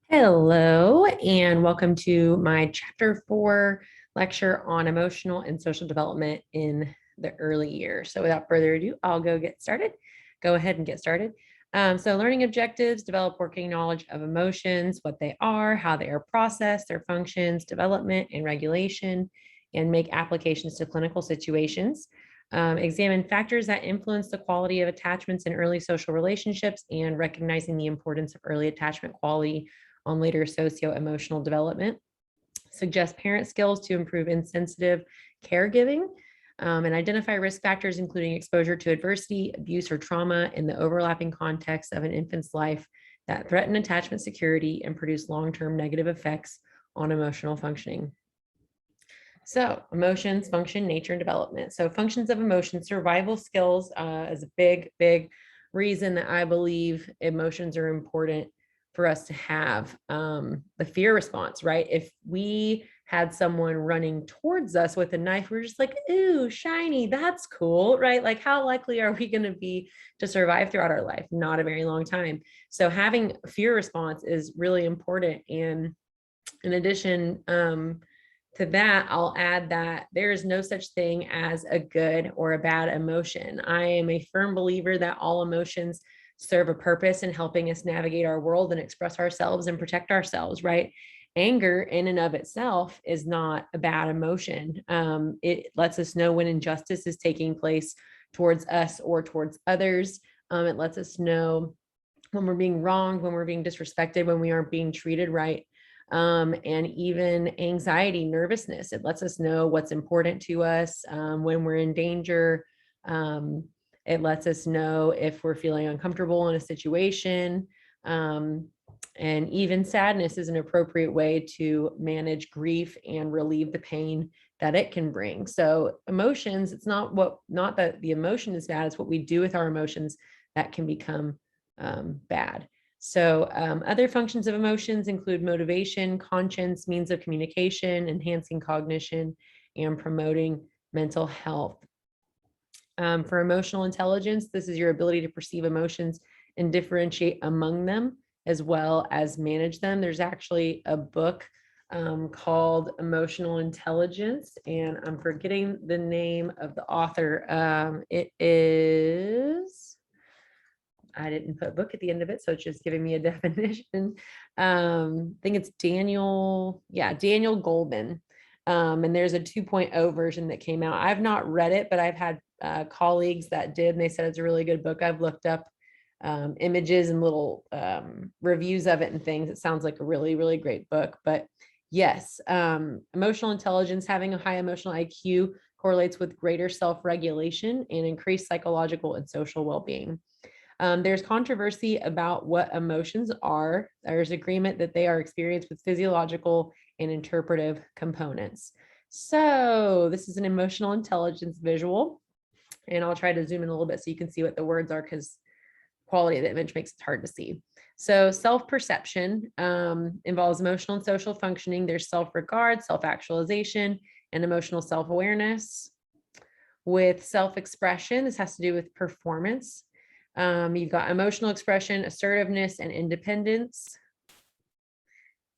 Hello, and welcome to my Chapter 4 lecture on emotional and social development in the early years. So without further ado, I'll go ahead and get started. So learning objectives, develop working knowledge of emotions, what they are, how they are processed, their functions, development and regulation, and make applications to clinical situations. Examine factors that influence the quality of attachments in early social relationships and recognizing the importance of early attachment quality on later socio-emotional development. Suggest parent skills to improve insensitive caregiving, and identify risk factors, including exposure to adversity, abuse, or trauma in the overlapping context of an infant's life that threaten attachment security and produce long-term negative effects on emotional functioning. So emotions, function, nature, and development. So functions of emotion, survival skills is a big reason that I believe emotions are important for us to have. The fear response, right? If we had someone running towards us with a knife, we're just like, ooh, shiny, that's cool, right? Like, how likely are we going to be to survive throughout our life? Not a very long time. So having fear response is really important. And in addition, to that, I'll add that there is no such thing as a good or a bad emotion. I am a firm believer that all emotions serve a purpose in helping us navigate our world and express ourselves and protect ourselves, right? Anger in and of itself is not a bad emotion. It lets us know when injustice is taking place towards us or towards others. It lets us know when we're being wronged, when we're being disrespected, when we aren't being treated right. And even anxiety, nervousness. It lets us know what's important to us when we're in danger. It lets us know if we're feeling uncomfortable in a situation. And even sadness is an appropriate way to manage grief and relieve the pain that it can bring. So emotions, it's not that the emotion is bad, it's what we do with our emotions that can become bad. So other functions of emotions include motivation, conscience, means of communication, enhancing cognition, and promoting mental health. For emotional intelligence, this is your ability to perceive emotions and differentiate among them, as well as manage them. There's actually a book called Emotional Intelligence, and I'm forgetting the name of the author. It is... I didn't put book at the end of it, so it's just giving me a definition. I think it's Daniel Goleman. And there's a 2.0 version that came out. I've not read it, but I've had colleagues that did, and they said it's a really good book. I've looked up images and little reviews of it and things. It sounds like a really great book. But yes, emotional intelligence, having a high emotional IQ correlates with greater self-regulation and increased psychological and social well-being. There's controversy about what emotions are. There's agreement that they are experienced with physiological and interpretive components. So this is an emotional intelligence visual, and I'll try to zoom in a little bit so you can see what the words are, because quality of the image makes it hard to see. So self-perception involves emotional and social functioning. There's self-regard, self-actualization, and emotional self-awareness. With self-expression, this has to do with performance. You've got emotional expression, assertiveness, and independence.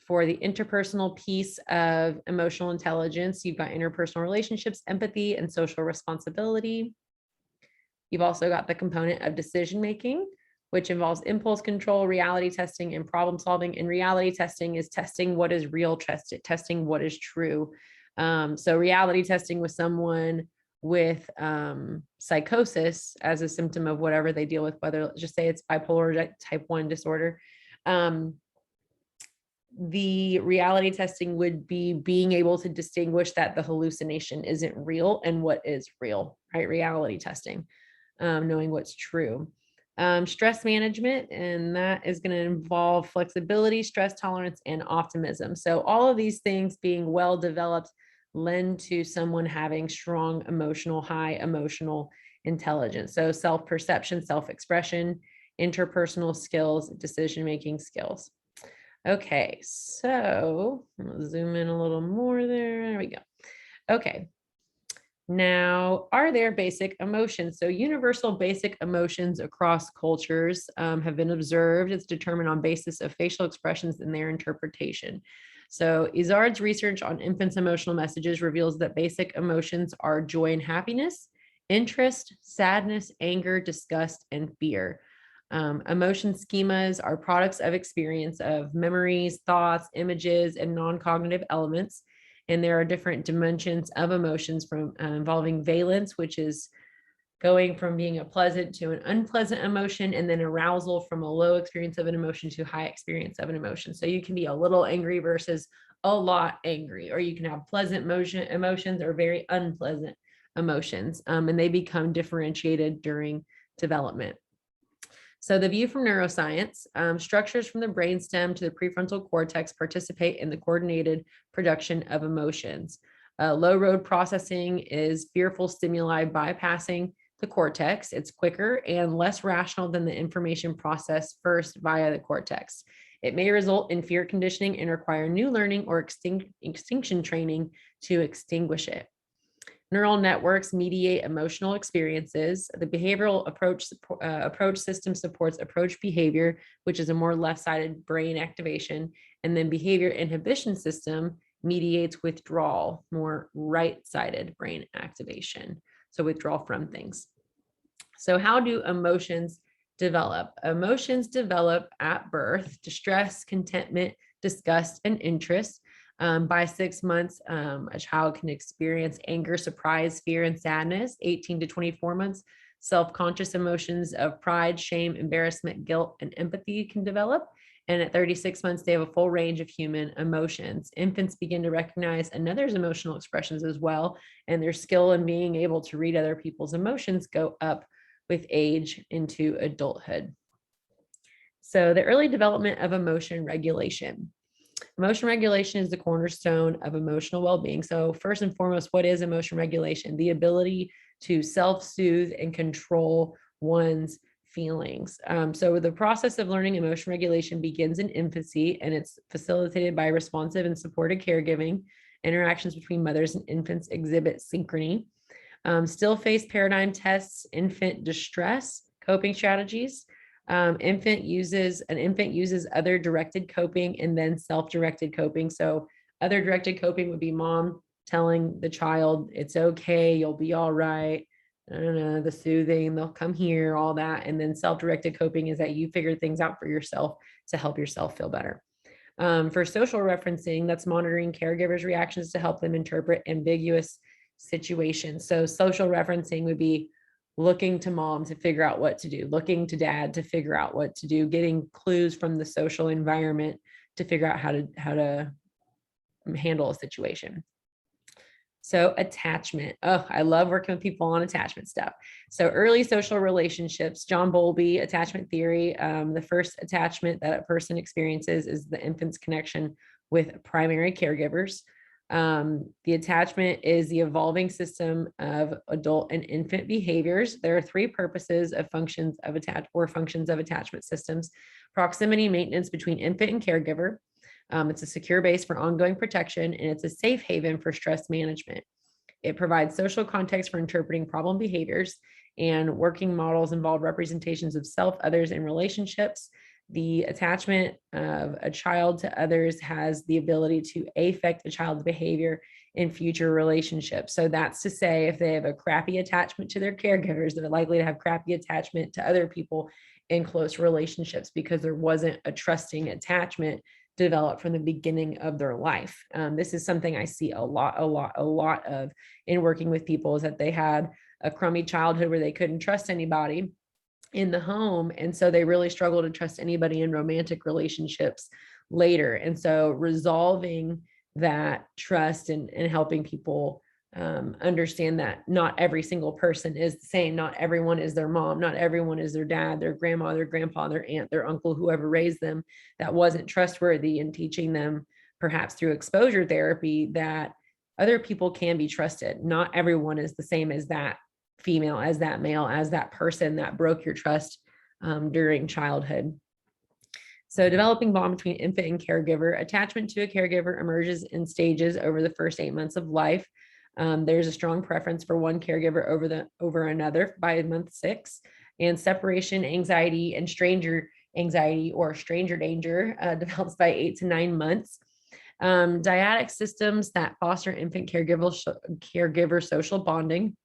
For the interpersonal piece of emotional intelligence, you've got interpersonal relationships, empathy, and social responsibility. You've also got the component of decision-making, which involves impulse control, reality testing, and problem solving. And reality testing is testing what is real, testing what is true. So reality testing with someone with psychosis as a symptom of whatever they deal with, whether just say it's bipolar type 1 disorder. The reality testing would be being able to distinguish that the hallucination isn't real and what is real, right? Reality testing, knowing what's true. Stress management, and that is going to involve flexibility, stress tolerance, and optimism. So all of these things being well developed lend to someone having strong emotional, high emotional intelligence. So self-perception, self-expression, interpersonal skills, decision-making skills. Okay, so I'm gonna zoom in a little more there. There we go. Okay. Now, are there basic emotions? So universal basic emotions across cultures have been observed. It's determined on basis of facial expressions and their interpretation. So Izard's research on infants' emotional messages reveals that basic emotions are joy and happiness, interest, sadness, anger, disgust, and fear. Emotion schemas are products of experience of memories, thoughts, images, and non-cognitive elements. And there are different dimensions of emotions from involving valence, which is going from being a pleasant to an unpleasant emotion, and then arousal from a low experience of an emotion to high experience of an emotion. So you can be a little angry versus a lot angry, or you can have pleasant emotions or very unpleasant emotions, and they become differentiated during development. So the view from neuroscience, structures from the brainstem to the prefrontal cortex participate in the coordinated production of emotions. Low road processing is fearful stimuli bypassing the cortex. It's quicker and less rational than the information processed first via the cortex. It may result in fear conditioning and require new learning or extinction training to extinguish it. Neural networks mediate emotional experiences. The behavioral approach system supports approach behavior, which is a more left-sided brain activation. And then behavior inhibition system mediates withdrawal, more right-sided brain activation. So withdrawal from things. So how do emotions develop? Emotions develop at birth: distress, contentment, disgust, and interest. By 6 months, a child can experience anger, surprise, fear, and sadness. 18 to 24 months, self-conscious emotions of pride, shame, embarrassment, guilt, and empathy can develop. And at 36 months, they have a full range of human emotions. Infants begin to recognize another's emotional expressions as well, and their skill in being able to read other people's emotions go up with age into adulthood. So the early development of emotion regulation. Emotion regulation is the cornerstone of emotional well-being. So first and foremost, what is emotion regulation? The ability to self-soothe and control one's feelings. So the process of learning emotion regulation begins in infancy, and it's facilitated by responsive and supported caregiving. Interactions between mothers and infants exhibit synchrony. Still face paradigm tests infant distress coping strategies. An infant uses other directed coping and then self-directed coping. So other directed coping would be mom telling the child, it's okay, you'll be all right. I don't know, the soothing, they'll come here, all that. And then self-directed coping is that you figure things out for yourself to help yourself feel better. For social referencing, that's monitoring caregivers' reactions to help them interpret ambiguous situations. So social referencing would be looking to mom to figure out what to do, looking to dad to figure out what to do, getting clues from the social environment to figure out how to handle a situation. So attachment. Oh, I love working with people on attachment stuff. So early social relationships, John Bowlby, attachment theory. The first attachment that a person experiences is the infant's connection with primary caregivers. The attachment is the evolving system of adult and infant behaviors. There are three purposes of functions of attachment systems: proximity maintenance between infant and caregiver. It's a secure base for ongoing protection, and it's a safe haven for stress management. It provides social context for interpreting problem behaviors, and working models involve representations of self, others, and relationships. The attachment of a child to others has the ability to affect a child's behavior in future relationships. So that's to say, if they have a crappy attachment to their caregivers, they're likely to have crappy attachment to other people in close relationships because there wasn't a trusting attachment developed from the beginning of their life. This is something I see a lot of in working with people, is that they had a crummy childhood where they couldn't trust anybody in the home. And so they really struggle to trust anybody in romantic relationships later. And so resolving that trust and helping people understand that not every single person is the same. Not everyone is their mom. Not everyone is their dad, their grandma, their grandpa, their aunt, their uncle, whoever raised them that wasn't trustworthy, and teaching them perhaps through exposure therapy that other people can be trusted. Not everyone is the same as that female, as that male, as that person that broke your trust during childhood. So developing bond between infant and caregiver. Attachment to a caregiver emerges in stages over the first 8 months of life. There's a strong preference for one caregiver over another by month 6, and separation anxiety and stranger anxiety or stranger danger develops by 8 to 9 months. Dyadic systems that foster infant caregiver social bonding.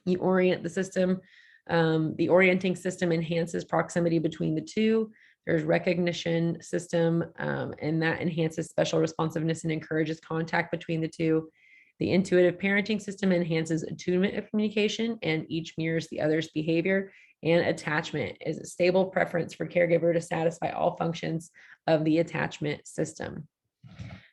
You orient the system. The orienting system enhances proximity between the two. There's recognition system, and that enhances special responsiveness and encourages contact between the two. The intuitive parenting system enhances attunement of communication, and each mirrors the other's behavior. And attachment is a stable preference for caregiver to satisfy all functions of the attachment system.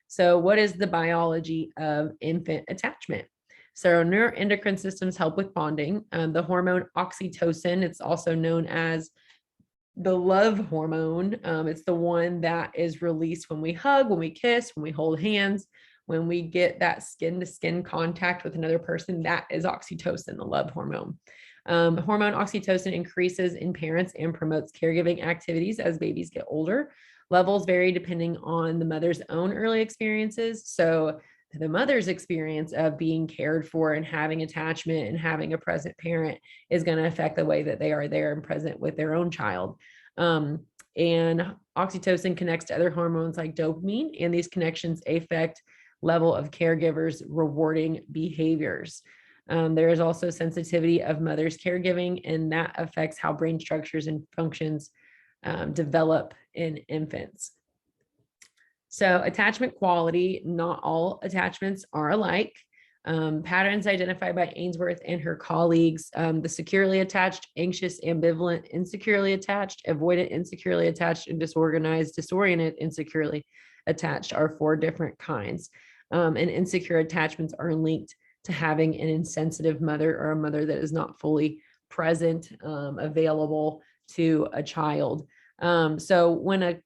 So what is the biology of infant attachment? So neuroendocrine systems help with bonding. The hormone oxytocin, it's also known as the love hormone. It's the one that is released when we hug, when we kiss, when we hold hands, when we get that skin to skin contact with another person. That is oxytocin, the love hormone. Hormone oxytocin increases in parents and promotes caregiving activities as babies get older. Levels vary depending on the mother's own early experiences. So the mother's experience of being cared for and having attachment and having a present parent is going to affect the way that they are there and present with their own child. And oxytocin connects to other hormones like dopamine, and these connections affect level of caregivers' rewarding behaviors. There is also sensitivity of mother's caregiving, and that affects how brain structures and functions develop in infants. So attachment quality, not all attachments are alike. Patterns identified by Ainsworth and her colleagues, the securely attached, anxious, ambivalent, insecurely attached, avoidant, insecurely attached, and disorganized, disoriented, insecurely attached are 4 different kinds. And insecure attachments are linked to having an insensitive mother or a mother that is not fully present, available to a child. So when an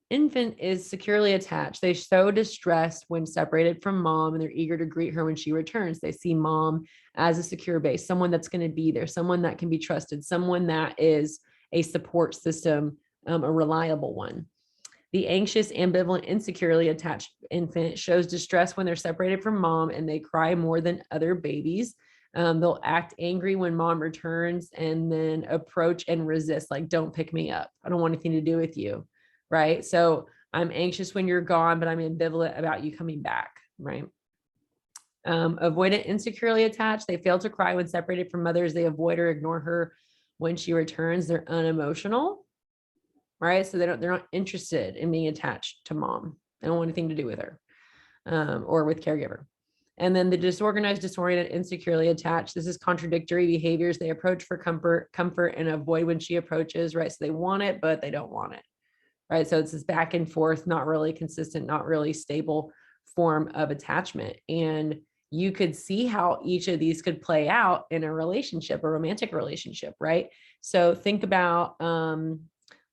infant is securely attached, they show distress when separated from mom, and they're eager to greet her when she returns. They see mom as a secure base, someone that's going to be there, someone that can be trusted, someone that is a support system, a reliable one. The anxious, ambivalent, insecurely attached infant shows distress when they're separated from mom, and they cry more than other babies. They'll act angry when mom returns, and then approach and resist, like, don't pick me up. I don't want anything to do with you. Right. So I'm anxious when you're gone, but I'm ambivalent about you coming back. Right. Avoidant, insecurely attached. They fail to cry when separated from mothers. They avoid or ignore her when she returns. They're unemotional. Right. So they're not interested in being attached to mom. They don't want anything to do with her, or with caregiver. And then the disorganized, disoriented, insecurely attached. This is contradictory behaviors. They approach for comfort and avoid when she approaches. Right. So they want it, but they don't want it. Right. So it's this back and forth, not really consistent, not really stable form of attachment. And you could see how each of these could play out in a relationship, a romantic relationship. Right. So think about,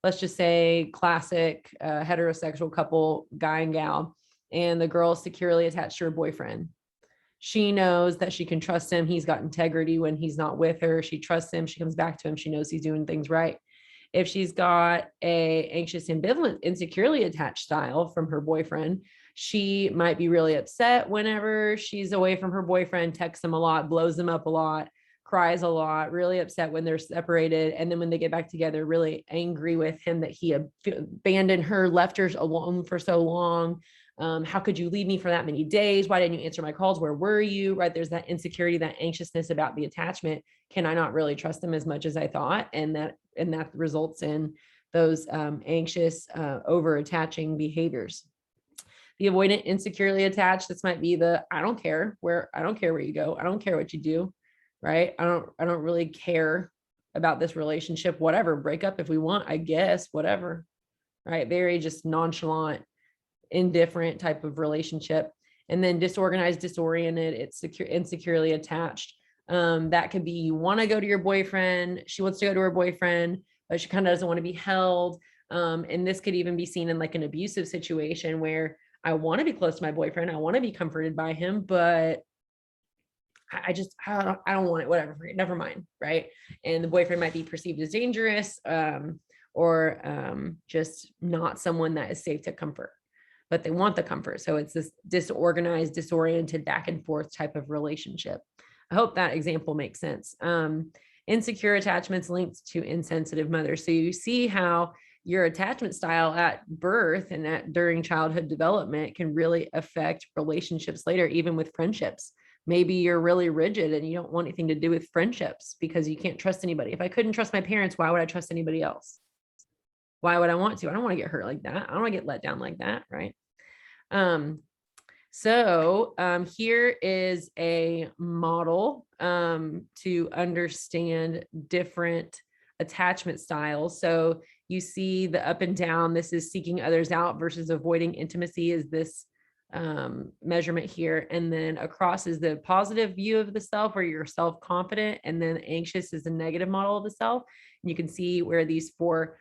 let's just say classic heterosexual couple, guy and gal, and the girl is securely attached to her boyfriend. She knows that she can trust him. He's got integrity when he's not with her. She trusts him. She comes back to him. She knows he's doing things right. If she's got a anxious, ambivalent, insecurely attached style from her boyfriend, she might be really upset whenever she's away from her boyfriend, texts him a lot, blows him up a lot, cries a lot, really upset when they're separated. And then when they get back together, really angry with him that he abandoned her, left her alone for so long. How could you leave me for that many days? Why didn't you answer my calls? Where were you? Right. There's that insecurity, that anxiousness about the attachment. Can I not really trust them as much as I thought? And that results in those anxious, over attaching behaviors. The avoidant, insecurely attached. This might be the, I don't care where you go. I don't care what you do. Right. I don't really care about this relationship, whatever, break up if we want, I guess, whatever. Right. Very just nonchalant, indifferent type of relationship. And then disorganized, disoriented, it's insecurely attached. That could be, you want to go to your boyfriend, she wants to go to her boyfriend, but she kind of doesn't want to be held. And this could even be seen in like an abusive situation where I want to be close to my boyfriend, I want to be comforted by him, but I don't want it, whatever, never mind. Right. And the boyfriend might be perceived as dangerous, or just not someone that is safe to comfort. but they want the comfort. So it's this disorganized, disoriented, back and forth type of relationship. I hope that example makes sense. Insecure attachments linked to insensitive mothers. So you see how your attachment style at birth and during childhood development can really affect relationships later, even with friendships. Maybe you're really rigid and you don't want anything to do with friendships because you can't trust anybody. If I couldn't trust my parents, why would I trust anybody else? Why would I want to? I don't want to get hurt like that. I don't want to get let down like that, right? Here is a model to understand different attachment styles. So you see the up and down. This is seeking others out versus avoiding intimacy is this measurement here. And then across is the positive view of the self where you're self-confident, and then anxious is the negative model of the self. And you can see where these four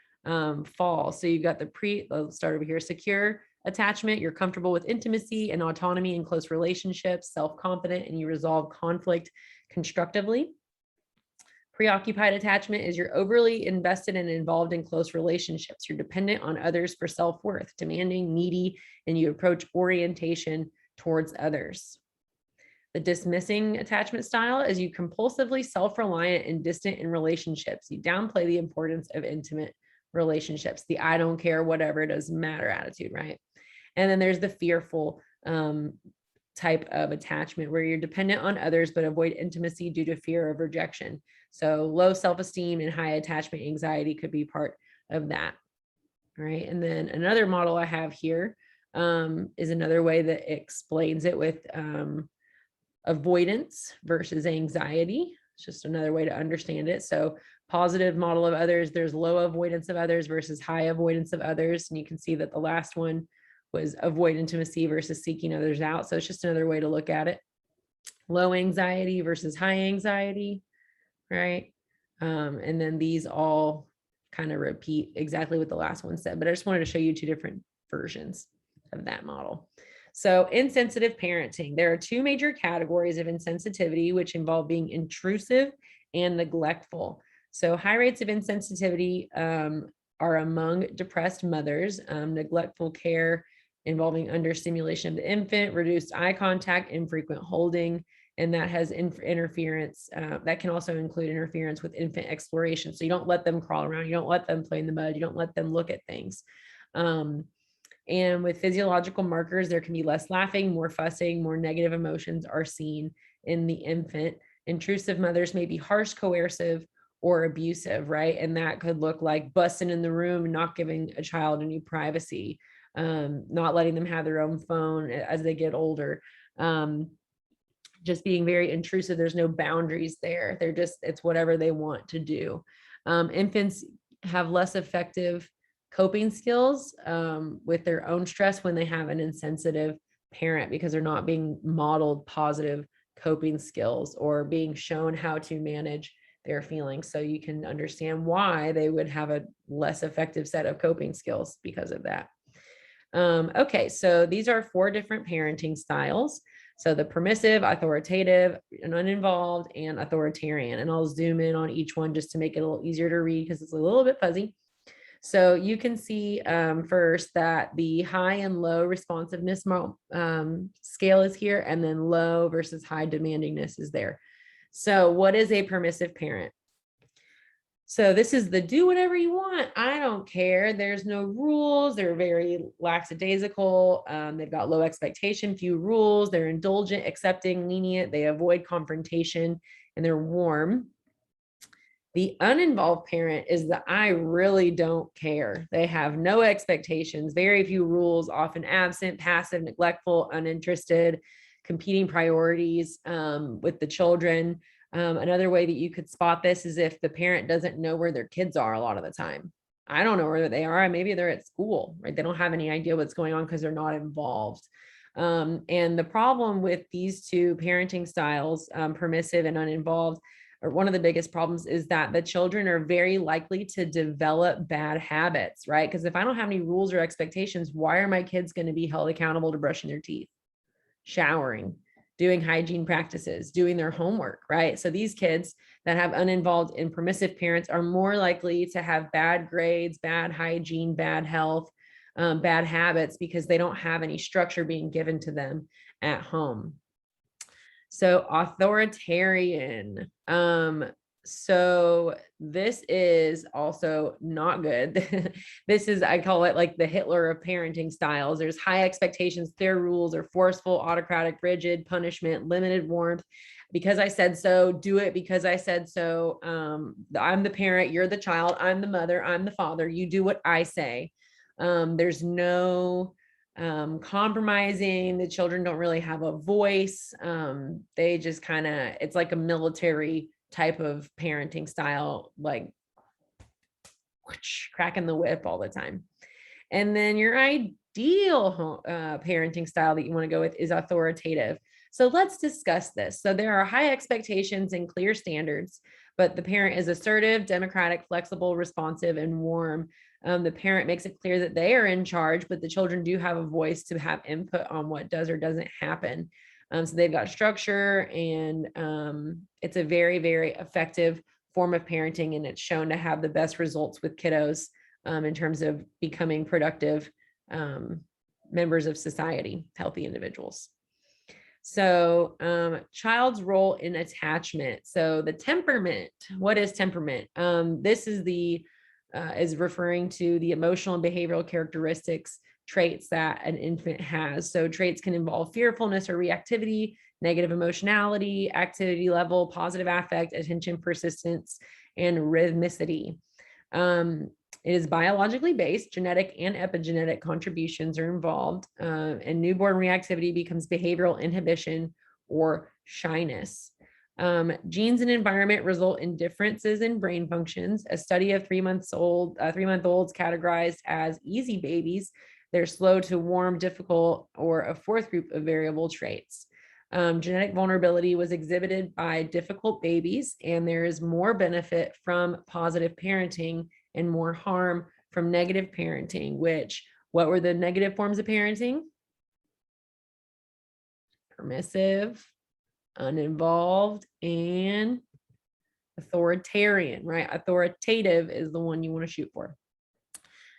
fall. So you've got let's start over here, secure attachment, you're comfortable with intimacy and autonomy in close relationships, self-confident, and you resolve conflict constructively. Preoccupied attachment is you're overly invested and involved in close relationships. You're dependent on others for self-worth, demanding, needy, and you approach orientation towards others. The dismissing attachment style is you compulsively self-reliant and distant in relationships. You downplay the importance of intimate relationships, the I don't care, whatever, it doesn't matter attitude, right? And then there's the fearful type of attachment where you're dependent on others but avoid intimacy due to fear of rejection. So low self-esteem and high attachment anxiety could be part of that, right? And then another model I have here is another way that explains it with avoidance versus anxiety. It's just another way to understand it. So positive model of others, there's low avoidance of others versus high avoidance of others. And you can see that the last one was avoid intimacy versus seeking others out. So it's just another way to look at it. Low anxiety versus high anxiety, right? And then these all kind of repeat exactly what the last one said, but I just wanted to show you two different versions of that model. So insensitive parenting, there are two major categories of insensitivity, which involve being intrusive and neglectful. So high rates of insensitivity are among depressed mothers, neglectful care involving understimulation of the infant, reduced eye contact, infrequent holding, and that has interference. That can also include interference with infant exploration. So you don't let them crawl around, you don't let them play in the mud, you don't let them look at things. And with physiological markers, there can be less laughing, more fussing, more negative emotions are seen in the infant. Intrusive mothers may be harsh, coercive, or abusive, right? And that could look like busting in the room and not giving a child any privacy, not letting them have their own phone as they get older, just being very intrusive. There's no boundaries there. It's whatever they want to do. Infants have less effective coping skills with their own stress when they have an insensitive parent because they're not being modeled positive coping skills or being shown how to manage their feelings. So you can understand why they would have a less effective set of coping skills because of that. Okay, so these are 4 different parenting styles. So the permissive, authoritative, and uninvolved, and authoritarian. And I'll zoom in on each one just to make it a little easier to read because it's a little bit fuzzy. So you can see first that the high and low responsiveness scale is here, and then low versus high demandingness is there. So what is a permissive parent? So this is the do whatever you want. I don't care. There's no rules. They're very lackadaisical. They've got low expectation, few rules. They're indulgent, accepting, lenient. They avoid confrontation, and they're warm. The uninvolved parent is the I really don't care. They have no expectations, very few rules, often absent, passive, neglectful, uninterested, competing priorities with the children. Another way that you could spot this is if the parent doesn't know where their kids are a lot of the time. I don't know where they are. Maybe they're at school, right? They don't have any idea what's going on because they're not involved. And the problem with these two parenting styles, permissive and uninvolved, or one of the biggest problems is that the children are very likely to develop bad habits, right? Because if I don't have any rules or expectations, why are my kids going to be held accountable to brushing their teeth, showering, doing hygiene practices, doing their homework, right? So these kids that have uninvolved and permissive parents are more likely to have bad grades, bad hygiene, bad health, bad habits because they don't have any structure being given to them at home. So authoritarian. So this is also not good. This is, I call it like the Hitler of parenting styles. There's high expectations, clear rules, or forceful, autocratic, rigid, punishment, limited warmth. Because I said so, do it because I said so. I'm the parent, you're the child, I'm the mother, I'm the father, you do what I say. There's no compromising. The children don't really have a voice. They just kind of, it's like a military type of parenting style, like whoosh, cracking the whip all the time. And then your ideal parenting style that you want to go with is authoritative. So let's discuss this. So there are high expectations and clear standards, but the parent is assertive, democratic, flexible, responsive, and warm. The parent makes it clear that they are in charge, but the children do have a voice to have input on what does or doesn't happen. So they've got structure, and it's a very, very effective form of parenting, and it's shown to have the best results with kiddos in terms of becoming productive members of society, healthy individuals. So child's role in attachment. So the temperament, what is temperament? This is is referring to the emotional and behavioral characteristics, traits that an infant has. So traits can involve fearfulness or reactivity, negative emotionality, activity level, positive affect, attention, persistence, and rhythmicity. It is biologically based. Genetic and epigenetic contributions are involved, and newborn reactivity becomes behavioral inhibition or shyness. Genes and environment result in differences in brain functions. A study of 3-month-olds categorized as easy babies. They're slow to warm, difficult, or a fourth group of variable traits. Genetic vulnerability was exhibited by difficult babies, and there is more benefit from positive parenting and more harm from negative parenting, what were the negative forms of parenting? Permissive, uninvolved, and authoritarian, right? Authoritative is the one you want to shoot for.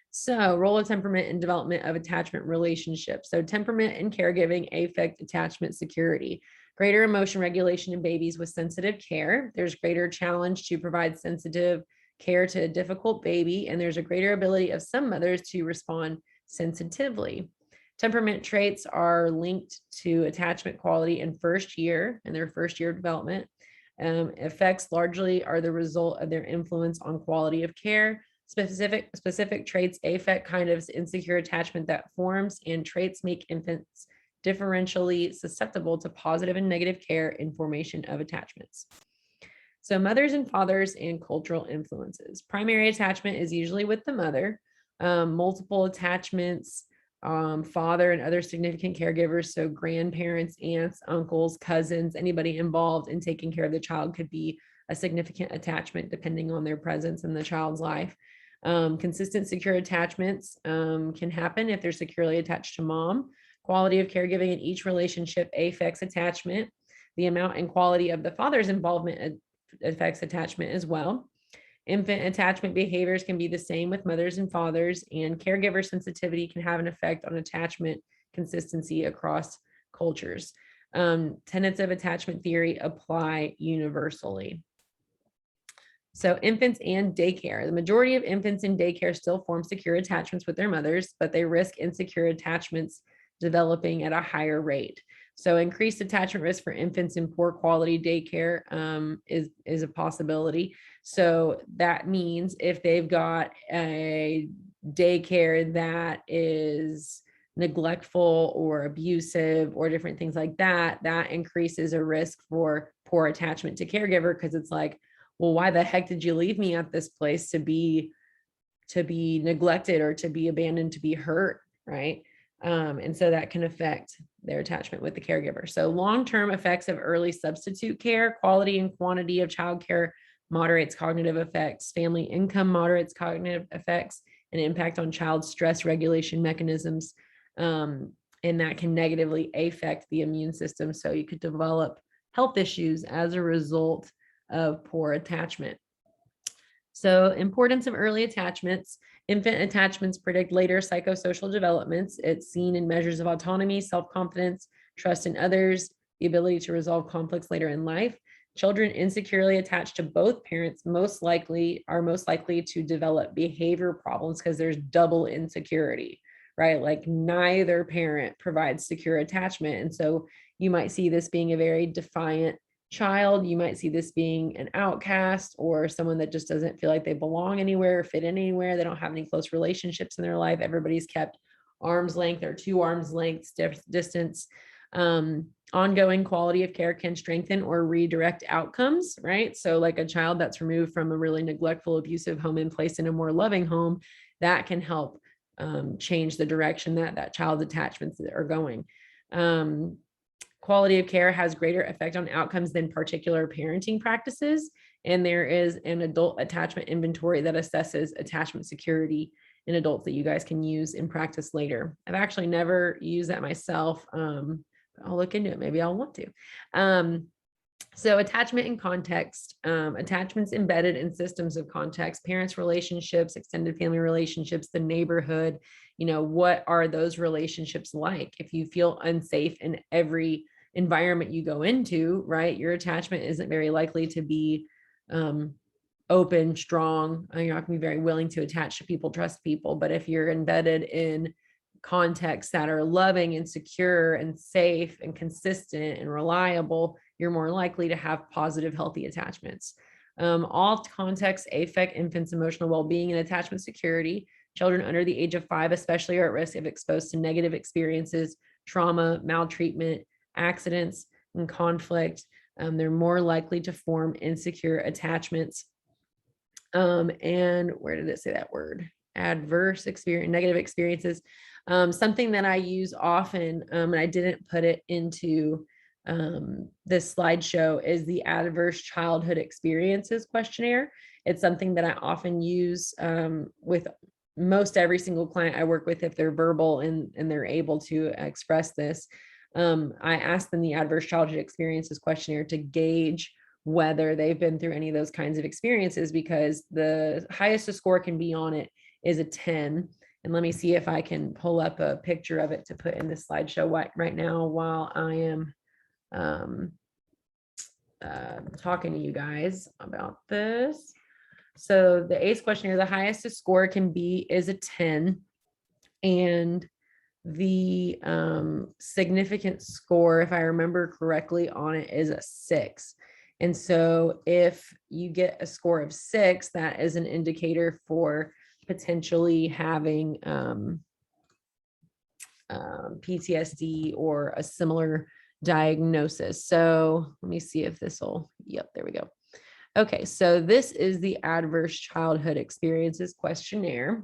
So role of temperament and development of attachment relationships. So temperament and caregiving affect attachment security. Greater emotion regulation in babies with sensitive care. There's greater challenge to provide sensitive care to a difficult baby, and there's a greater ability of some mothers to respond sensitively. Temperament traits are linked to attachment quality in their first year of development. Effects largely are the result of their influence on quality of care. Specific traits affect kind of insecure attachment that forms, and traits make infants differentially susceptible to positive and negative care in formation of attachments. So mothers and fathers and cultural influences. Primary attachment is usually with the mother. Multiple attachments, father and other significant caregivers, so grandparents, aunts, uncles, cousins, anybody involved in taking care of the child could be a significant attachment depending on their presence in the child's life. Consistent, secure attachments can happen if they're securely attached to mom. Quality of caregiving in each relationship affects attachment. The amount and quality of the father's involvement affects attachment as well. Infant attachment behaviors can be the same with mothers and fathers, and caregiver sensitivity can have an effect on attachment consistency across cultures. Tenets of attachment theory apply universally. So infants and daycare. The majority of infants in daycare still form secure attachments with their mothers, but they risk insecure attachments developing at a higher rate. So increased attachment risk for infants in poor quality daycare is a possibility. So that means if they've got a daycare that is neglectful or abusive or different things like that, that increases a risk for poor attachment to caregiver, because it's like, well, why the heck did you leave me at this place to be neglected or to be abandoned, to be hurt, right? And so that can affect their attachment with the caregiver. So long-term effects of early substitute care, quality and quantity of childcare moderates cognitive effects, family income moderates cognitive effects, and impact on child stress regulation mechanisms. And that can negatively affect the immune system. So you could develop health issues as a result of poor attachment. So importance of early attachments. Infant attachments predict later psychosocial developments. It's seen in measures of autonomy, self-confidence, trust in others, the ability to resolve conflicts later in life. Children insecurely attached to both parents are most likely to develop behavior problems because there's double insecurity, right? Like neither parent provides secure attachment. And so you might see this being a very defiant child. You might see this being an outcast or someone that just doesn't feel like they belong anywhere or fit anywhere. They don't have any close relationships in their life. Everybody's kept arm's length or 2 arms lengths distance. Ongoing quality of care can strengthen or redirect outcomes, right? So like a child that's removed from a really neglectful, abusive home and placed in a more loving home, that can help change the direction that child's attachments are going. Quality of care has greater effect on outcomes than particular parenting practices. And there is an adult attachment inventory that assesses attachment security in adults that you guys can use in practice later. I've actually never used that myself. I'll look into it. Maybe I'll want to. So attachment in context, attachments embedded in systems of context, parents' relationships, extended family relationships, the neighborhood, what are those relationships like? If you feel unsafe in every environment you go into, right, your attachment isn't very likely to be open, strong. You're not going to be very willing to attach to people, trust people. But if you're embedded in contexts that are loving and secure and safe and consistent and reliable, you're more likely to have positive, healthy attachments. All contexts affect infants' emotional well-being and attachment security. Children under the age of 5 especially are at risk if exposed to negative experiences, trauma, maltreatment, accidents, and conflict. They're more likely to form insecure attachments. And where did it say that word? Adverse experience, negative experiences. Something that I use often, and I didn't put it into this slideshow, is the Adverse Childhood Experiences questionnaire. It's something that I often use with most every single client I work with if they're verbal and they're able to express this. I ask them the Adverse Childhood Experiences questionnaire to gauge whether they've been through any of those kinds of experiences, because the highest a score can be on it is a 10. And let me see if I can pull up a picture of it to put in this slideshow right now while I am talking to you guys about this. So the ACE questionnaire, the highest a score can be is a 10. And the significant score, if I remember correctly, on it is a 6. And so if you get a score of 6, that is an indicator for potentially having PTSD or a similar diagnosis. So let me see if this will, yep, there we go. Okay, so this is the Adverse Childhood Experiences questionnaire.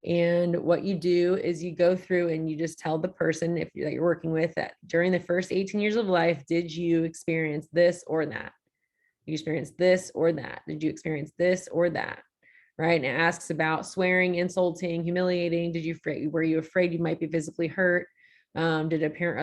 And what you do is you go through and you just tell the person that you're working with that during the first 18 years of life, did you experience this or that? Did you experience this or that? Did you experience this or that? Right? And it asks about swearing, insulting, humiliating. Were you afraid you might be physically hurt? Did a parent,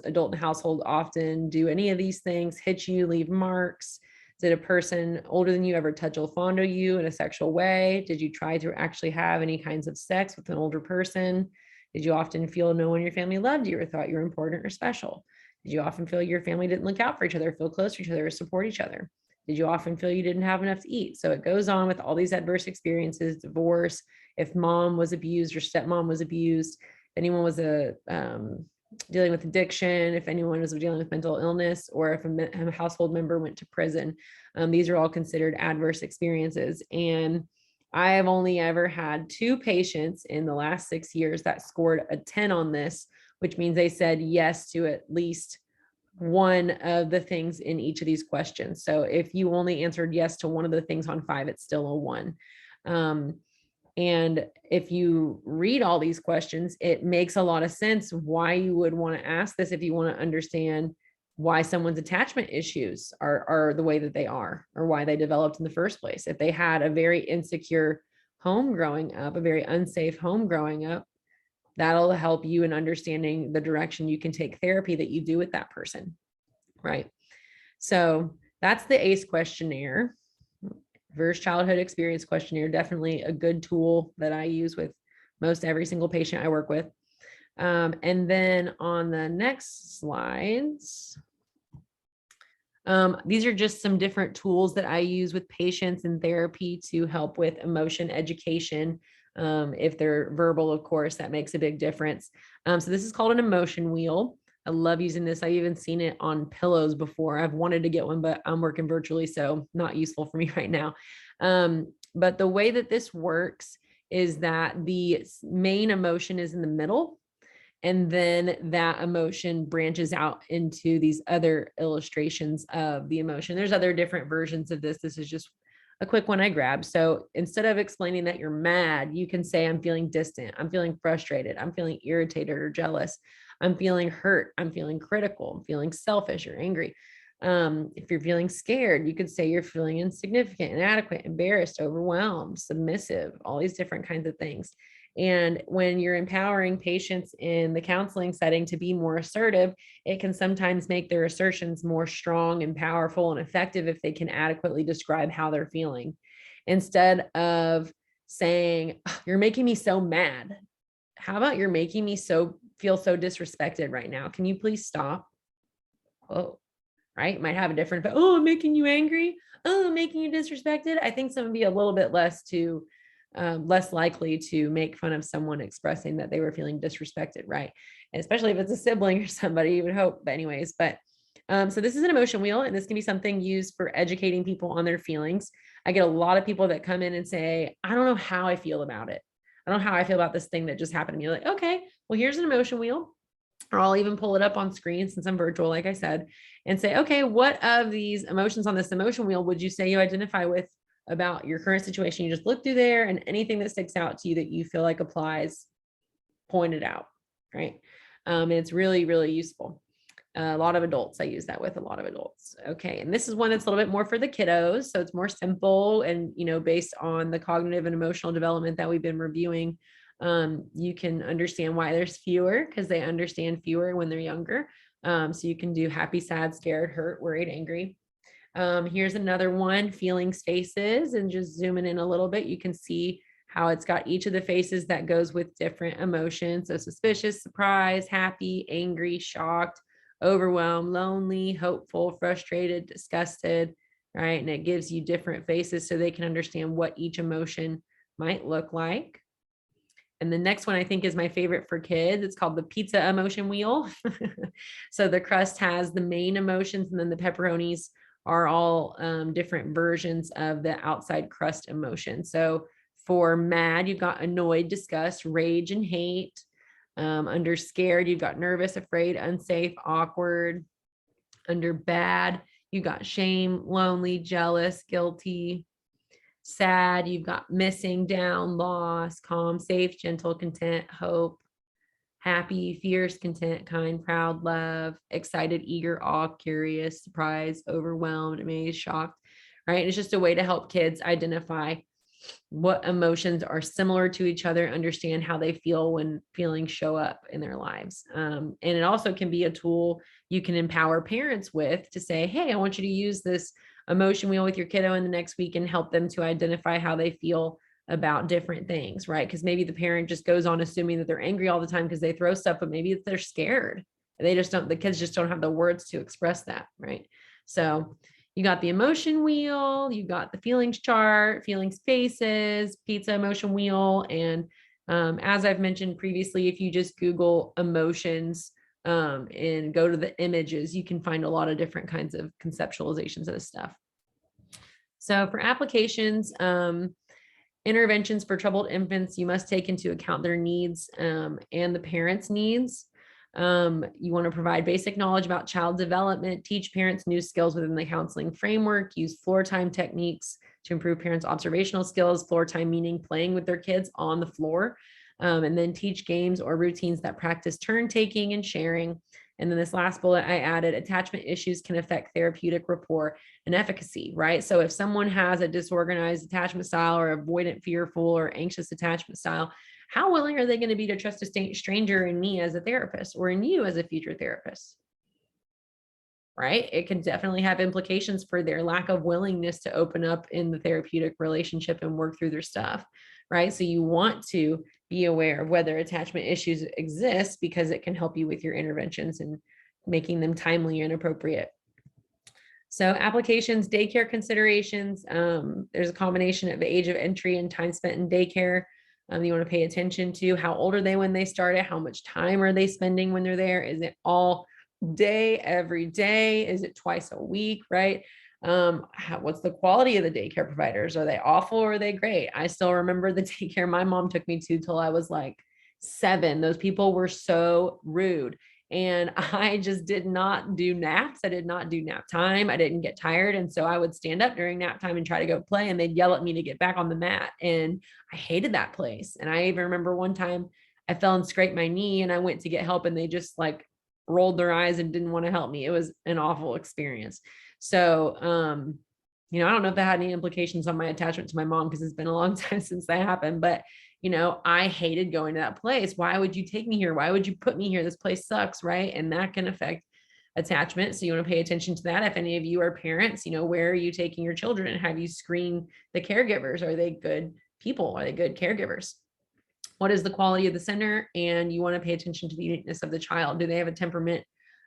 adult in the household often do any of these things? Hit you, leave marks? Did a person older than you ever touch or fondle you in a sexual way? Did you try to actually have any kinds of sex with an older person? Did you often feel no one in your family loved you or thought you were important or special? Did you often feel your family didn't look out for each other, feel close to each other, or support each other? Did you often feel you didn't have enough to eat? So it goes on with all these adverse experiences, divorce, if mom was abused or stepmom was abused, if anyone was dealing with addiction, if anyone was dealing with mental illness, or if a household member went to prison. These are all considered adverse experiences. And I have only ever had 2 patients in the last 6 years that scored a 10 on this, which means they said yes to at least one of the things in each of these questions. So if you only answered yes to one of the things on 5, it's still a 1. And if you read all these questions, it makes a lot of sense why you would want to ask this if you want to understand why someone's attachment issues are the way that they are, or why they developed in the first place. If they had a very insecure home growing up, a very unsafe home growing up, that'll help you in understanding the direction you can take therapy that you do with that person, right? So that's the ACE questionnaire. Reverse childhood experience questionnaire, definitely a good tool that I use with most every single patient I work with. And then on the next slides, these are just some different tools that I use with patients in therapy to help with emotion education. If they're verbal, of course, that makes a big difference. So this is called an emotion wheel. I love using this. I've even seen it on pillows before. I've wanted to get one, but I'm working virtually, so not useful for me right now. But the way that this works is that the main emotion is in the middle, and then that emotion branches out into these other illustrations of the emotion. There's other different versions of this. This is just a quick one I grabbed. So instead of explaining that you're mad, you can say, I'm feeling distant. I'm feeling frustrated. I'm feeling irritated or jealous. I'm feeling hurt. I'm feeling critical. I'm feeling selfish or angry. If you're feeling scared, you could say you're feeling insignificant, inadequate, embarrassed, overwhelmed, submissive, all these different kinds of things. And when you're empowering patients in the counseling setting to be more assertive, it can sometimes make their assertions more strong and powerful and effective if they can adequately describe how they're feeling. Instead of saying, you're making me so mad. How about you're making me feel so disrespected right now? Can you please stop? Oh, right. Might have a different, but oh, I'm making you angry. Oh, I'm making you disrespected. I think some would be a little bit less likely to make fun of someone expressing that they were feeling disrespected, right? And especially if it's a sibling or somebody, you would hope. But anyways, so this is an emotion wheel, and this can be something used for educating people on their feelings. I get a lot of people that come in and say, I don't know how I feel about it. I don't know how I feel about this thing that just happened to me. Like, okay, well, here's an emotion wheel. Or I'll even pull it up on screen since I'm virtual, like I said, and say, okay, what of these emotions on this emotion wheel would you say you identify with about your current situation? You just look through there, and anything that sticks out to you that you feel like applies, point it out, right? And it's really, really useful. A lot of adults, I use that with a lot of adults. Okay, and this is one that's a little bit more for the kiddos, so it's more simple and, based on the cognitive and emotional development that we've been reviewing. You can understand why there's fewer, because they understand fewer when they're younger. So you can do happy, sad, scared, hurt, worried, angry. Here's another one, feelings, faces, and just zooming in a little bit, you can see how it's got each of the faces that goes with different emotions. So suspicious, surprised, happy, angry, shocked, overwhelmed, lonely, hopeful, frustrated, disgusted, right? And it gives you different faces so they can understand what each emotion might look like. And the next one I think is my favorite for kids. It's called the pizza emotion wheel. So the crust has the main emotions, and then the pepperonis are all different versions of the outside crust emotion. So for mad, you've got annoyed, disgust, rage, and hate. Under scared, you've got nervous, afraid, unsafe, awkward. Under bad, you've got shame, lonely, jealous, guilty. Sad, you've got missing, down, lost, calm, safe, gentle, content, hope. Happy, fierce, content, kind, proud, love, excited, eager, awe, curious, surprised, overwhelmed, amazed, shocked, right? It's just a way to help kids identify what emotions are similar to each other, understand how they feel when feelings show up in their lives. And it also can be a tool you can empower parents with to say, hey, I want you to use this emotion wheel with your kiddo in the next week and help them to identify how they feel about different things, right? Because maybe the parent just goes on assuming that they're angry all the time because they throw stuff, but maybe they're scared. The kids just don't have the words to express that, right? So you got the emotion wheel, you got the feelings chart, feelings faces, pizza emotion wheel. And as I've mentioned previously, if you just Google emotions and go to the images, you can find a lot of different kinds of conceptualizations of this stuff. So for applications, interventions for troubled infants, you must take into account their needs and the parents' needs. You want to provide basic knowledge about child development, teach parents new skills within the counseling framework, use floor time techniques to improve parents' observational skills, floor time meaning playing with their kids on the floor, and then teach games or routines that practice turn taking and sharing. And then this last bullet I added, attachment issues can affect therapeutic rapport and efficacy, right? So if someone has a disorganized attachment style or avoidant, fearful, or anxious attachment style, how willing are they going to be to trust a stranger in me as a therapist or in you as a future therapist? right? It can definitely have implications for their lack of willingness to open up in the therapeutic relationship and work through their stuff, right? So you want to be aware of whether attachment issues exist, because it can help you with your interventions and making them timely and appropriate. So applications, daycare considerations, there's a combination of age of entry and time spent in daycare. You want to pay attention to how old are they when they started, how much time are they spending when they're there? Is it all day, every day? Is it twice a week, right? What's the quality of the daycare providers? Are they awful or are they great? I still remember the daycare my mom took me to till I was like 7. Those people were so rude. And I just did not do naps. I did not do nap time. I didn't get tired. And so I would stand up during nap time and try to go play, and they'd yell at me to get back on the mat. And I hated that place. And I even remember one time I fell and scraped my knee, and I went to get help, and they just like rolled their eyes and didn't want to help me. It was an awful experience. So, I don't know if that had any implications on my attachment to my mom, because it's been a long time since that happened, but I hated going to that place. Why would you take me here? Why would you put me here? This place sucks, right? And that can affect attachment. So you want to pay attention to that. If any of you are parents, where are you taking your children? Have you screened the caregivers? Are they good people? Are they good caregivers? What is the quality of the center? And you want to pay attention to the uniqueness of the child. Do they have a temperament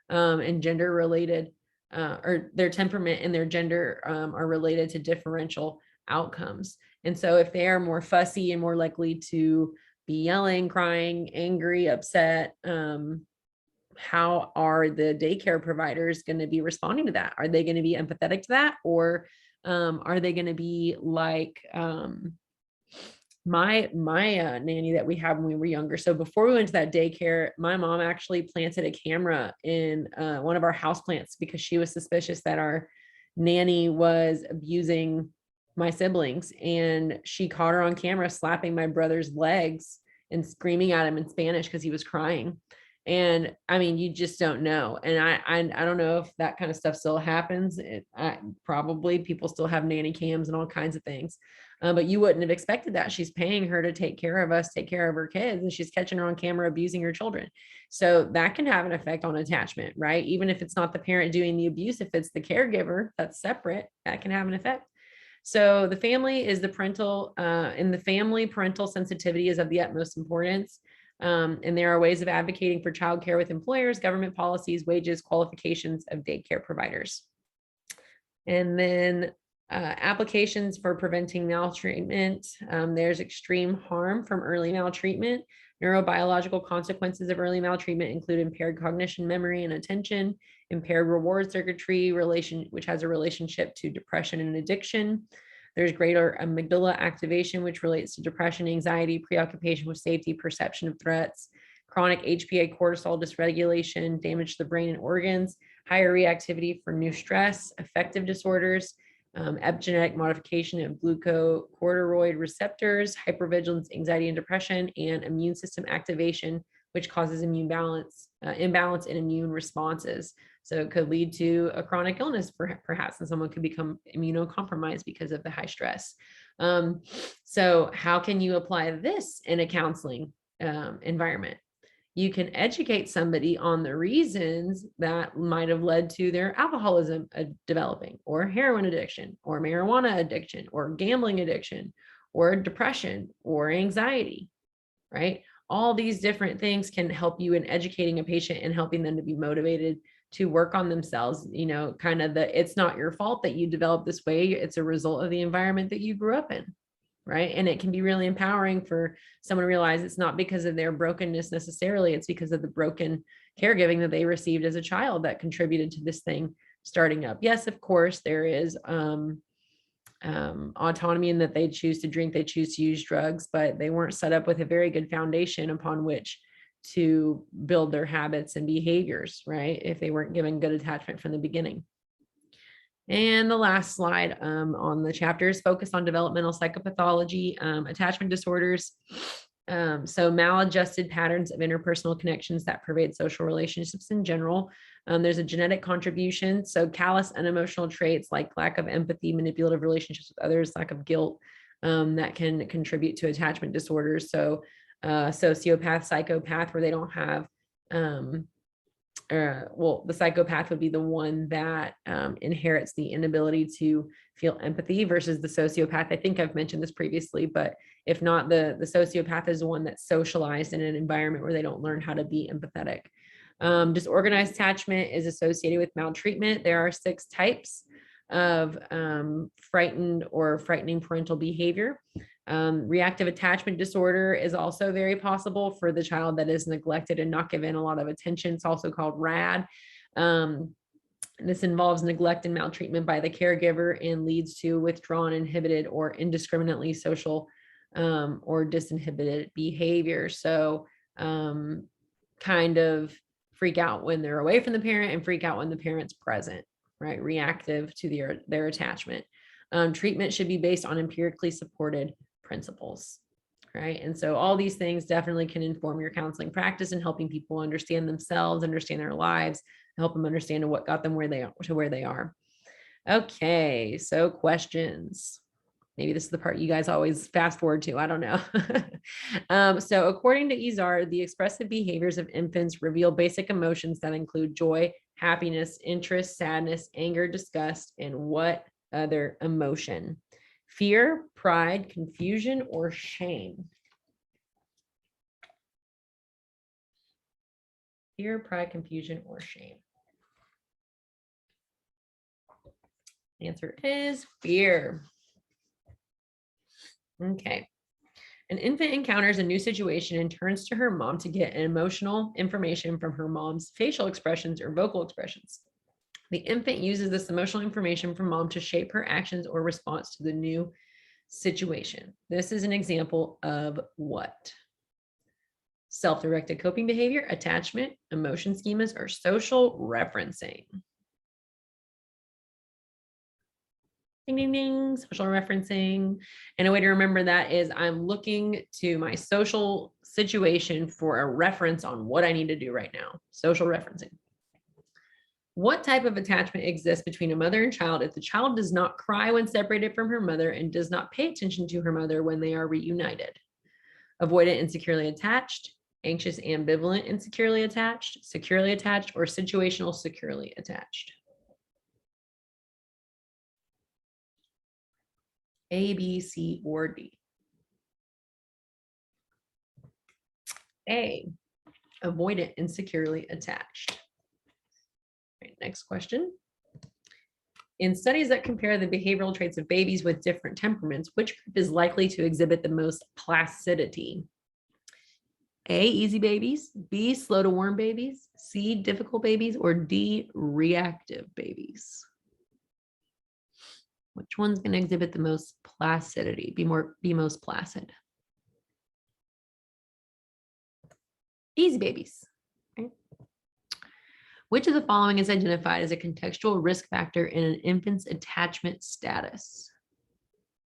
and gender related, or their temperament and their gender are related to differential outcomes? And so if they are more fussy and more likely to be yelling, crying, angry, upset, how are the daycare providers going to be responding to that? Are they going to be empathetic to that? Or are they going to be like my nanny that we had when we were younger? So before we went to that daycare, my mom actually planted a camera in one of our houseplants because she was suspicious that our nanny was abusing my siblings, and she caught her on camera slapping my brother's legs and screaming at him in Spanish because he was crying. And I mean, you just don't know. And I don't know if that kind of stuff still happens. Probably people still have nanny cams and all kinds of things. But you wouldn't have expected that. She's paying her to take care of us, take care of her kids, and she's catching her on camera abusing her children. So that can have an effect on attachment, right? Even if it's not the parent doing the abuse, if it's the caregiver, that's separate, that can have an effect. So the family is the parental, in the family, parental sensitivity is of the utmost importance. And there are ways of advocating for childcare with employers, government policies, wages, qualifications of daycare providers. And then applications for preventing maltreatment. There's extreme harm from early maltreatment. Neurobiological consequences of early maltreatment include impaired cognition, memory, and attention, impaired reward circuitry, which has a relationship to depression and addiction. There's greater amygdala activation, which relates to depression, anxiety, preoccupation with safety, perception of threats, chronic HPA cortisol dysregulation, damage to the brain and organs, higher reactivity for new stress, affective disorders, epigenetic modification of glucocorticoid receptors, hypervigilance, anxiety and depression, and immune system activation, which causes imbalance in immune responses. So it could lead to a chronic illness, perhaps, and someone could become immunocompromised because of the high stress. So how can you apply this in a counseling environment? You can educate somebody on the reasons that might have led to their alcoholism developing, or heroin addiction, or marijuana addiction, or gambling addiction, or depression, or anxiety, right? All these different things can help you in educating a patient and helping them to be motivated to work on themselves. Kind of it's not your fault that you developed this way. It's a result of the environment that you grew up in. Right. And it can be really empowering for someone to realize it's not because of their brokenness necessarily. It's because of the broken caregiving that they received as a child that contributed to this thing starting up. Yes, of course, there is autonomy in that they choose to drink, they choose to use drugs, but they weren't set up with a very good foundation upon which to build their habits and behaviors, right? If they weren't given good attachment from the beginning. And the last slide on the chapter is focused on developmental psychopathology, attachment disorders. So maladjusted patterns of interpersonal connections that pervade social relationships in general. There's a genetic contribution. So callous unemotional traits like lack of empathy, manipulative relationships with others, lack of guilt, that can contribute to attachment disorders. So sociopath, psychopath, where they don't have well, the psychopath would be the one that inherits the inability to feel empathy versus the sociopath. I think I've mentioned this previously, but if not, the sociopath is the one that's socialized in an environment where they don't learn how to be empathetic. Disorganized attachment is associated with maltreatment. There are 6 types of frightened or frightening parental behavior. Reactive attachment disorder is also very possible for the child that is neglected and not given a lot of attention. It's also called RAD. This involves neglect and maltreatment by the caregiver and leads to withdrawn, inhibited, or indiscriminately social or disinhibited behavior. So kind of freak out when they're away from the parent and freak out when the parent's present, right? Reactive to their attachment. Treatment should be based on empirically supported principles, right? And so all these things definitely can inform your counseling practice and helping people understand themselves, understand their lives, help them understand what got them where they are. Okay, so questions. Maybe this is the part you guys always fast forward to. I don't know. So according to Izar, the expressive behaviors of infants reveal basic emotions that include joy, happiness, interest, sadness, anger, disgust, and what other emotion? Fear, pride, confusion, or shame? Fear, pride, confusion, or shame? The answer is fear. Okay. An infant encounters a new situation and turns to her mom to get emotional information from her mom's facial expressions or vocal expressions. The infant uses this emotional information from mom to shape her actions or response to the new situation. This is an example of what? Self-directed coping behavior, attachment, emotion schemas, or social referencing. Ding, ding, ding, social referencing. And a way to remember that is I'm looking to my social situation for a reference on what I need to do right now. Social referencing. What type of attachment exists between a mother and child if the child does not cry when separated from her mother and does not pay attention to her mother when they are reunited? Avoidant and securely attached, anxious, ambivalent, and securely attached, or situational securely attached? A, B, C, or D? A, avoidant and securely attached. Right, next question. In studies that compare the behavioral traits of babies with different temperaments, which group is likely to exhibit the most placidity? A, easy babies, B, slow to warm babies, C, difficult babies, or D, reactive babies? Which one's going to exhibit the most placidity, be most placid? Easy babies. Right? Which of the following is identified as a contextual risk factor in an infant's attachment status?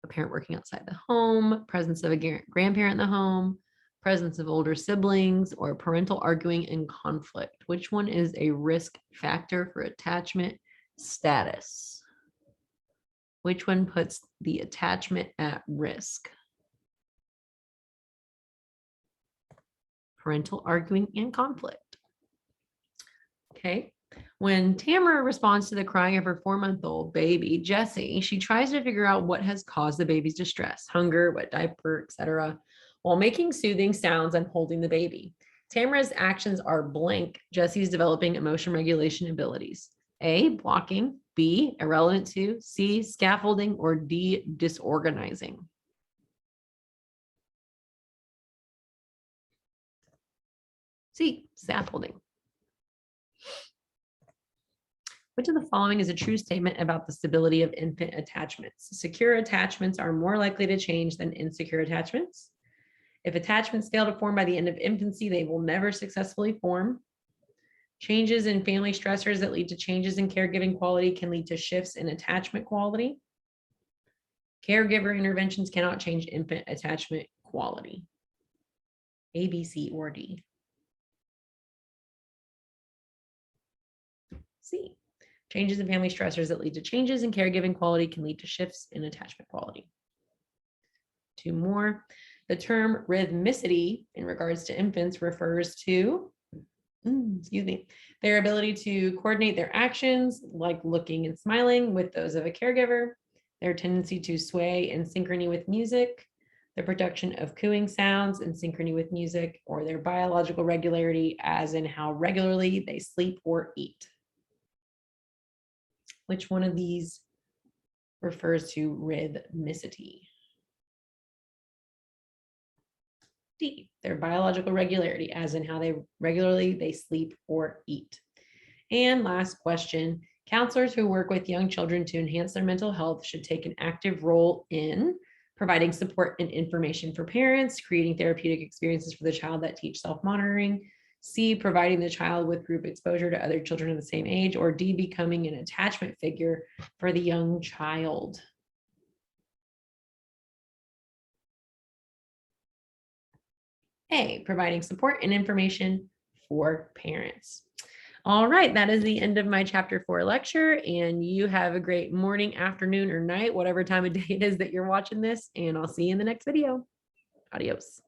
A parent working outside the home, presence of a grandparent in the home, presence of older siblings, or parental arguing and conflict? Which one is a risk factor for attachment status? Which one puts the attachment at risk? Parental arguing and conflict. Okay. When Tamara responds to the crying of her 4-month-old baby, Jessie, she tries to figure out what has caused the baby's distress, hunger, wet diaper, etc., while making soothing sounds and holding the baby. Tamara's actions are blank. Jessie's developing emotion regulation abilities. A, blocking, B, irrelevant to, C, scaffolding, or D, disorganizing. C, scaffolding. Which of the following is a true statement about the stability of infant attachments? Secure attachments are more likely to change than insecure attachments. If attachments fail to form by the end of infancy, they will never successfully form. Changes in family stressors that lead to changes in caregiving quality can lead to shifts in attachment quality. Caregiver interventions cannot change infant attachment quality. A, B, C, or D? C. Changes in family stressors that lead to changes in caregiving quality can lead to shifts in attachment quality. 2 more. The term rhythmicity in regards to infants refers to excuse me, their ability to coordinate their actions, like looking and smiling, with those of a caregiver, their tendency to sway in synchrony with music, the production of cooing sounds in synchrony with music, or their biological regularity, as in how regularly they sleep or eat. Which one of these refers to rhythmicity? D, their biological regularity, as in how regularly they sleep or eat. And last question, counselors who work with young children to enhance their mental health should take an active role in providing support and information for parents, creating therapeutic experiences for the child that teach self-monitoring, C, providing the child with group exposure to other children of the same age, or D, becoming an attachment figure for the young child. A, providing support and information for parents. All right, that is the end of my chapter 4 lecture, and you have a great morning, afternoon, or night, whatever time of day it is that you're watching this, and I'll see you in the next video. Adios.